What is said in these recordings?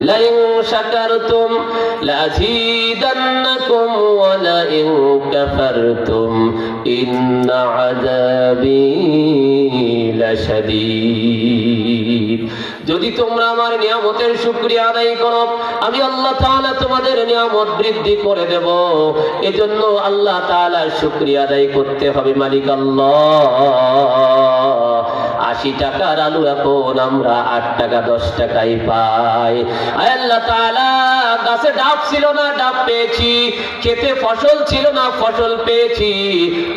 لئن شكرتم لأزيدنكم ولئن كفرتم إن عذابي لشديد। যদি তোমরা আমার নিয়ামতের শুকরিয়া আদায় করো, আমি আল্লাহ তাআলা তোমাদের নিয়ামত বৃদ্ধি করে দেব। এজন্য আল্লাহ তাআলার শুকরিয়া আদায় করতে হবে। মালিক আল্লাহ। 80 টাকার আলু এখন আমরা 8 টাকা 10 টাকায় পাই। আল্লাহ তাআলা গাছে ডাব ছিল না, ডাব পেয়েছি। খেতে ফসল ছিল না, ফসল পেয়েছি।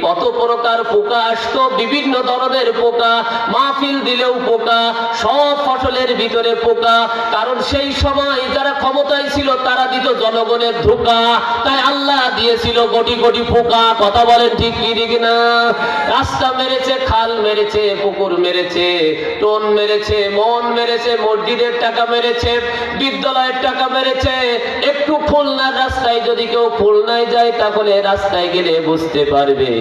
কত প্রকার পোকা আসতো, বিভিন্ন ধরনের পোকা, মাহফিল দিলেও পোকা, সব ফসলের ভিতরে পোকা। কারণ সেই সময় যারা ক্ষমতায় ছিল তারা দিত জনগণের ধোঁকা, তাই আল্লাহ দিয়েছিল কোটি কোটি পোকা। কথা বলেন ঠিক কি ঠিক না? রাস্তা মেরেছে, খাল মেরেছে, পুকুর মেরেছে, টোন মেরেছে, মন মেরেছে, মসজিদের টাকা মেরেছে, বিদ্যালয়ের টাকা মেরেছে। একটু খুলনার রাস্তায় যদি কেউ খুলনায় যায় তাহলে রাস্তায় গেলে বুঝতে পারবে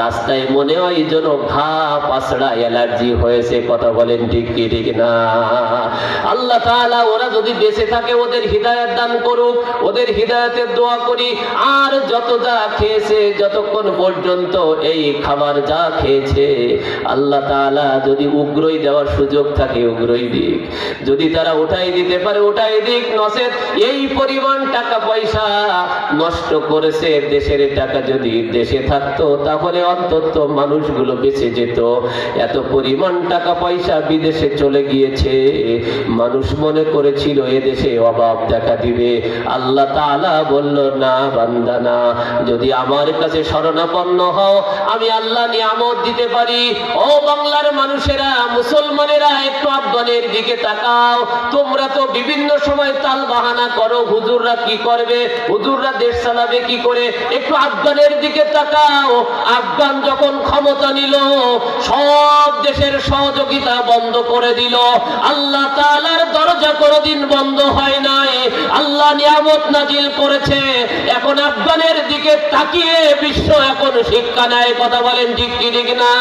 রাস্তায় মনে হয় যেন ঘা পাছড়া অ্যালার্জি হয়েছে। কথা বলেন ঠিক কি ঠিক না? আল্লাহ তাআলা ওরা যদি বেঁচে থাকে ওদের হিদায়াত দান করুক, ওদের হিদায়াতের দোয়া করি। আর যত যা খেয়েছে, যতক্ষণ পর্যন্ত এই খাবার যা খেয়েছে, আল্লাহ তাআলা যদি উগ্রই দেওয়ার সুযোগ থাকে উগ্রই দিক, যদি তারা উঠাই দিতে পারে উঠাই দিক। নচেত এই পরিমাণ টাকা পয়সা নষ্ট করেছে, দেশের টাকা যদি দেশে থাকতো তাহলে অন্তত মানুষগুলো বেঁচে যেত। এত পরিমাণ টাকা পয়সা বিদেশে চলে গিয়েছে, মানুষ মনে করেছিল এদেশে অভাব দেখা দিবে। আল্লাহ তাআলা বলল, না বান্দা না, যদি আমার কাছে শরণাপন্ন হও আমি আল্লাহ নিয়ামত দিতে পারি। ও বাংলার মানুষেরা, মুসলমানেরা, একটু আফগানের দিকে তাকাও। তোমরা তো বিভিন্ন সময় তাল বাহানা করো হুজুররা কি করবে, হুজুররা দেশ চালাবে কি করে। একটু আফগানের দিকে তাকাও। আফগান যখন ক্ষমতা নিল সব দেশের সহযোগিতা বন্ধ করে দিল। আল্লাহ তাআলার দরজা কোনোদিন বন্ধ হয় নাই, আল্লাহ নিয়ামত নাজিল করেছে। এখন আফগানের দিকে তাকিয়ে বিশ্ব এখন শিক্ষা নেয়। কথা বলেন ঠিক কি ঠিক না?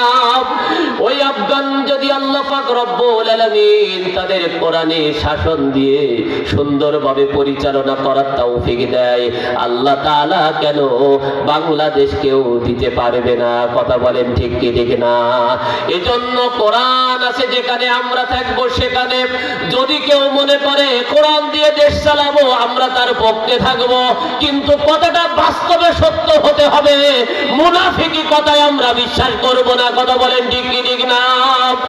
ওই আফগান যদি আল্লাহ পাক রব্বুল আলামিন তাদের কোরআনে শাসন দিয়ে সুন্দরভাবে পরিচালনা করার তৌফিক দেয়, আল্লাহ তাআলা কেন বাংলাদেশকেও দিতে পারবে না? কথা বলেন ঠিক কি ঠিক না? এজন্য কোরআন আছে যেখানে আমরা থাকবো সেখানে। যদি কেউ মনে করে কোরআন দিয়ে দেশ চালাবো, আমরা তার পক্ষে থাকবো, কিন্তু কথাটা বাস্তবে সত্য হতে হবে। মুনাফিকি কথায় আমরা বিশ্বাস করব না। কথা বলেন ঠিক কি ঠিক না?